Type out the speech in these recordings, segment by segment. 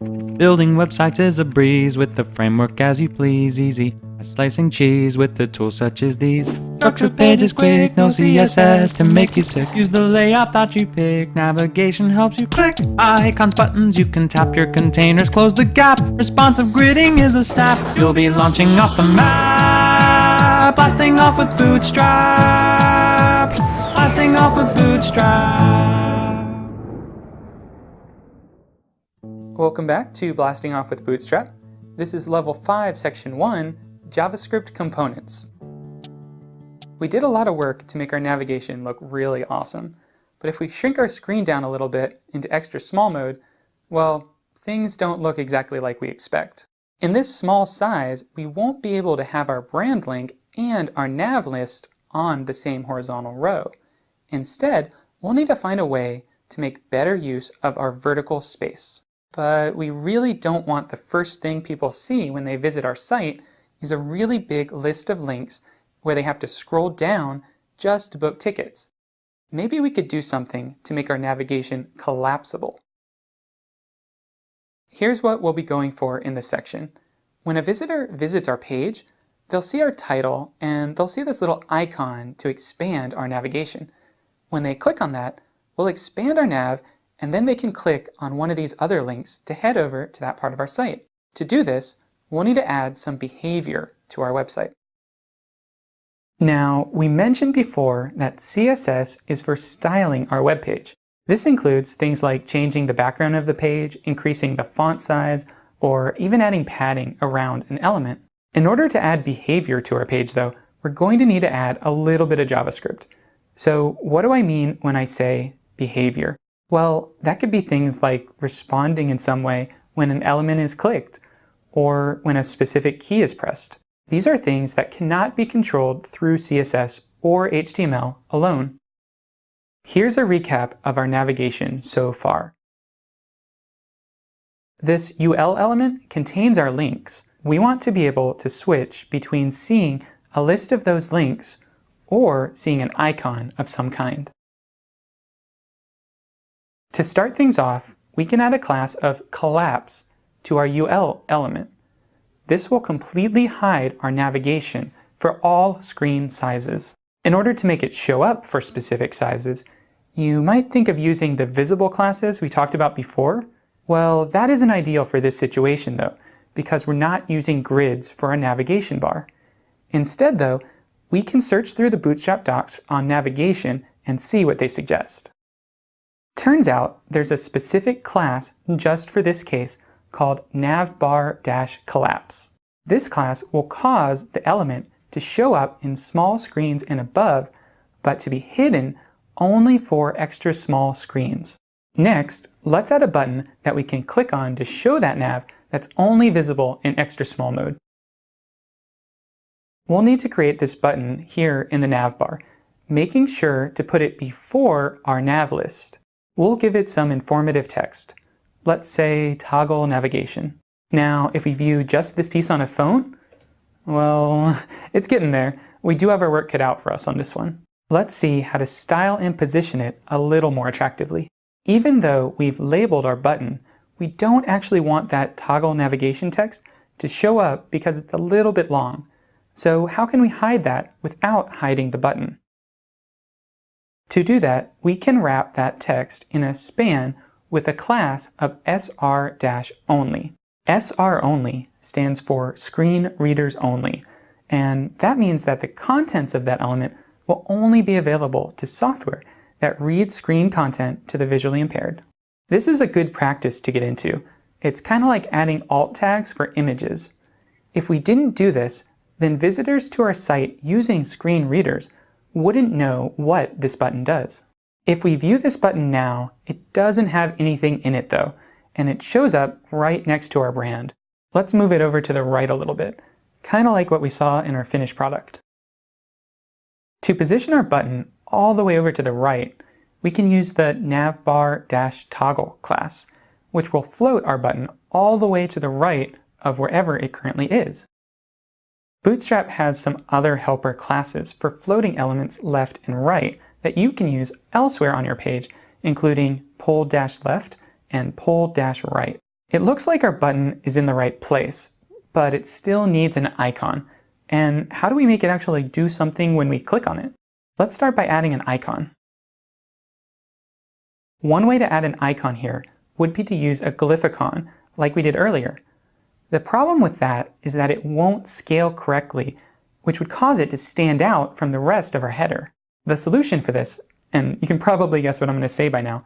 Building websites is a breeze with the framework as you please, easy as slicing cheese with the tools such as these. Structured pages quick, no CSS to make you sick. Use the layout that you pick, navigation helps you click. Icons, buttons, you can tap your containers, close the gap. Responsive gridding is a snap. You'll be launching off the map, blasting off with Bootstrap, blasting off with Bootstrap. Welcome back to Blasting Off with Bootstrap. This is Level 5, Section 1, JavaScript Components. We did a lot of work to make our navigation look really awesome, but if we shrink our screen down a little bit into extra small mode, well, things don't look exactly like we expect. In this small size, we won't be able to have our brand link and our nav list on the same horizontal row. Instead, we'll need to find a way to make better use of our vertical space. But we really don't want the first thing people see when they visit our site is a really big list of links where they have to scroll down just to book tickets. Maybe we could do something to make our navigation collapsible. Here's what we'll be going for in this section. When a visitor visits our page, they'll see our title and they'll see this little icon to expand our navigation. When they click on that, we'll expand our nav, and then they can click on one of these other links to head over to that part of our site. To do this, we'll need to add some behavior to our website. Now, we mentioned before that CSS is for styling our web page. This includes things like changing the background of the page, increasing the font size, or even adding padding around an element. In order to add behavior to our page, though, we're going to need to add a little bit of JavaScript. So what do I mean when I say behavior? Well, that could be things like responding in some way when an element is clicked, or when a specific key is pressed. These are things that cannot be controlled through CSS or HTML alone. Here's a recap of our navigation so far. This UL element contains our links. We want to be able to switch between seeing a list of those links or seeing an icon of some kind. To start things off, we can add a class of collapse to our UL element. This will completely hide our navigation for all screen sizes. In order to make it show up for specific sizes, you might think of using the visible classes we talked about before. Well, that isn't ideal for this situation though, because we're not using grids for our navigation bar. Instead though, we can search through the Bootstrap docs on navigation and see what they suggest. Turns out there's a specific class just for this case called navbar-collapse. This class will cause the element to show up in small screens and above, but to be hidden only for extra small screens. Next, let's add a button that we can click on to show that nav that's only visible in extra small mode. We'll need to create this button here in the nav bar, making sure to put it before our nav list. We'll give it some informative text. Let's say toggle navigation. Now, if we view just this piece on a phone, well, it's getting there. We do have our work cut out for us on this one. Let's see how to style and position it a little more attractively. Even though we've labeled our button, we don't actually want that toggle navigation text to show up because it's a little bit long. So how can we hide that without hiding the button? To do that, we can wrap that text in a span with a class of sr-only. sr-only stands for screen readers only, and that means that the contents of that element will only be available to software that reads screen content to the visually impaired. This is a good practice to get into. It's kind of like adding alt tags for images. If we didn't do this, then visitors to our site using screen readers wouldn't know what this button does. If we view this button now, it doesn't have anything in it though, and it shows up right next to our brand. Let's move it over to the right a little bit, kind of like what we saw in our finished product. To position our button all the way over to the right, we can use the navbar-toggle class, which will float our button all the way to the right of wherever it currently is. Bootstrap has some other helper classes for floating elements left and right that you can use elsewhere on your page, including pull-left and pull-right. It looks like our button is in the right place, but it still needs an icon. And how do we make it actually do something when we click on it? Let's start by adding an icon. One way to add an icon here would be to use a glyphicon, like we did earlier. The problem with that is that it won't scale correctly, which would cause it to stand out from the rest of our header. The solution for this, and you can probably guess what I'm going to say by now,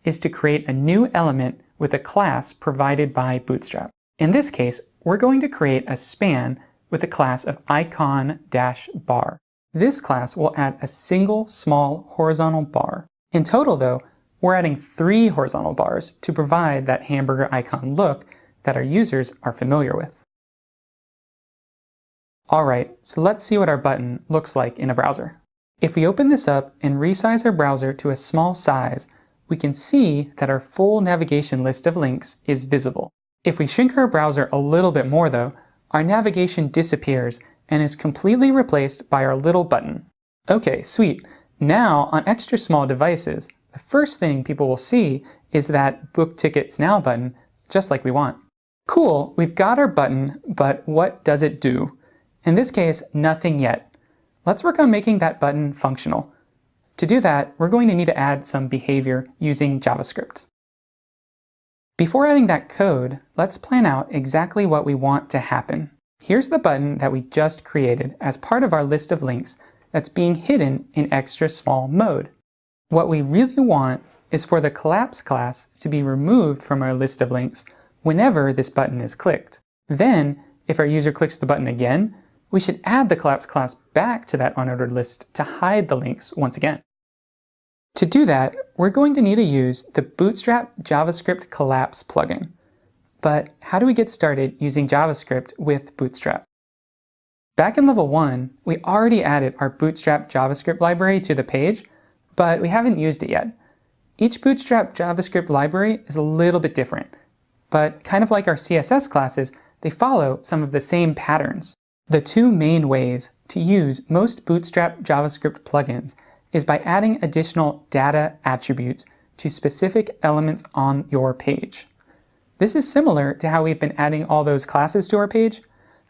is to create a new element with a class provided by Bootstrap. In this case, we're going to create a span with a class of icon-bar. This class will add a single small horizontal bar. In total, though, we're adding 3 horizontal bars to provide that hamburger icon look that our users are familiar with. Alright, so let's see what our button looks like in a browser. If we open this up and resize our browser to a small size, we can see that our full navigation list of links is visible. If we shrink our browser a little bit more though, our navigation disappears and is completely replaced by our little button. Okay, sweet. Now, on extra small devices, the first thing people will see is that Book Tickets Now button, just like we want. Cool, we've got our button, but what does it do? In this case, nothing yet. Let's work on making that button functional. To do that, we're going to need to add some behavior using JavaScript. Before adding that code, let's plan out exactly what we want to happen. Here's the button that we just created as part of our list of links that's being hidden in extra small mode. What we really want is for the collapse class to be removed from our list of links whenever this button is clicked. Then, if our user clicks the button again, we should add the collapse class back to that unordered list to hide the links once again. To do that, we're going to need to use the Bootstrap JavaScript Collapse plugin. But how do we get started using JavaScript with Bootstrap? Back in level 1, we already added our Bootstrap JavaScript library to the page, but we haven't used it yet. Each Bootstrap JavaScript library is a little bit different, but kind of like our CSS classes, they follow some of the same patterns. The 2 main ways to use most Bootstrap JavaScript plugins is by adding additional data attributes to specific elements on your page. This is similar to how we've been adding all those classes to our page,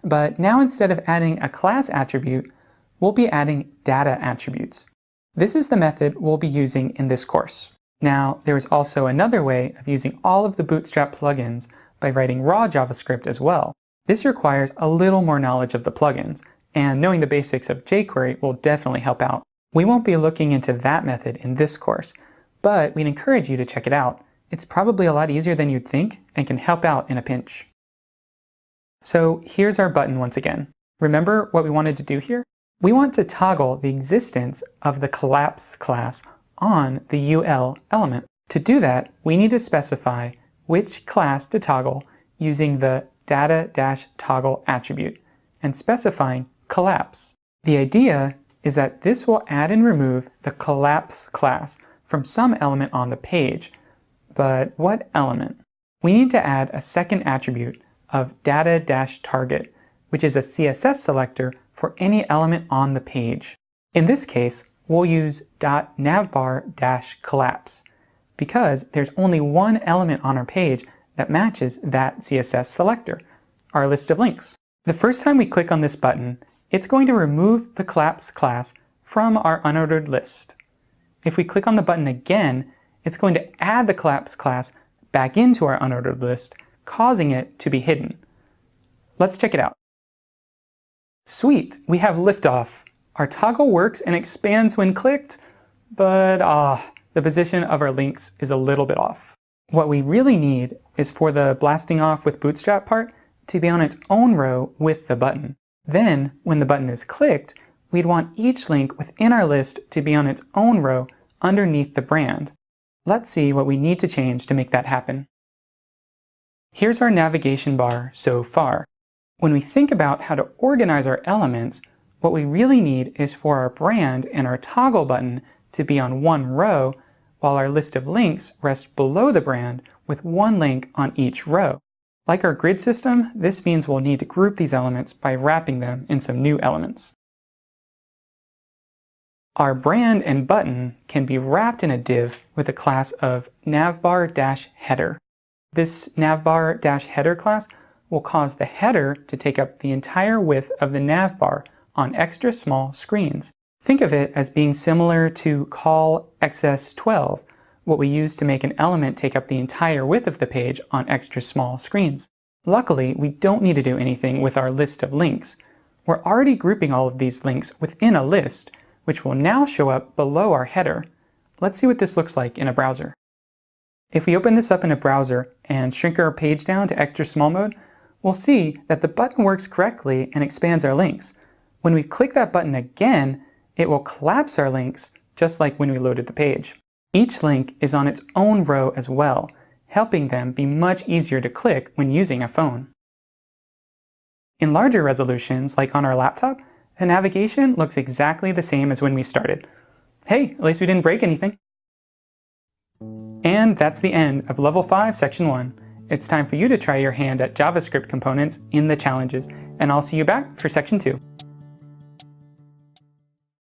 but now instead of adding a class attribute, we'll be adding data attributes. This is the method we'll be using in this course. Now, there is also another way of using all of the Bootstrap plugins by writing raw JavaScript as well. This requires a little more knowledge of the plugins, and knowing the basics of jQuery will definitely help out. We won't be looking into that method in this course, but we'd encourage you to check it out. It's probably a lot easier than you'd think and can help out in a pinch. So here's our button once again. Remember what we wanted to do here? We want to toggle the existence of the collapse class on the UL element. To do that, we need to specify which class to toggle using the data-toggle attribute and specifying collapse. The idea is that this will add and remove the collapse class from some element on the page. But what element? We need to add a second attribute of data-target, which is a CSS selector for any element on the page. In this case, we'll use .navbar-collapse because there's only one element on our page that matches that CSS selector, our list of links. The first time we click on this button, it's going to remove the collapse class from our unordered list. If we click on the button again, it's going to add the collapse class back into our unordered list, causing it to be hidden. Let's check it out. Sweet, we have liftoff. Our toggle works and expands when clicked, but the position of our links is a little bit off. What we really need is for the blasting off with Bootstrap part to be on its own row with the button. Then, when the button is clicked, we'd want each link within our list to be on its own row underneath the brand. Let's see what we need to change to make that happen. Here's our navigation bar so far. When we think about how to organize our elements, what we really need is for our brand and our toggle button to be on one row, while our list of links rests below the brand with one link on each row. Like our grid system, this means we'll need to group these elements by wrapping them in some new elements. Our brand and button can be wrapped in a div with a class of navbar-header. This navbar-header class will cause the header to take up the entire width of the navbar on extra small screens. Think of it as being similar to call XS12, what we use to make an element take up the entire width of the page on extra small screens. Luckily, we don't need to do anything with our list of links. We're already grouping all of these links within a list, which will now show up below our header. Let's see what this looks like in a browser. If we open this up in a browser and shrink our page down to extra small mode, we'll see that the button works correctly and expands our links. When we click that button again, it will collapse our links just like when we loaded the page. Each link is on its own row as well, helping them be much easier to click when using a phone. In larger resolutions, like on our laptop, the navigation looks exactly the same as when we started. Hey, at least we didn't break anything. And that's the end of Level 5, Section 1. It's time for you to try your hand at JavaScript components in the challenges, and I'll see you back for Section 2.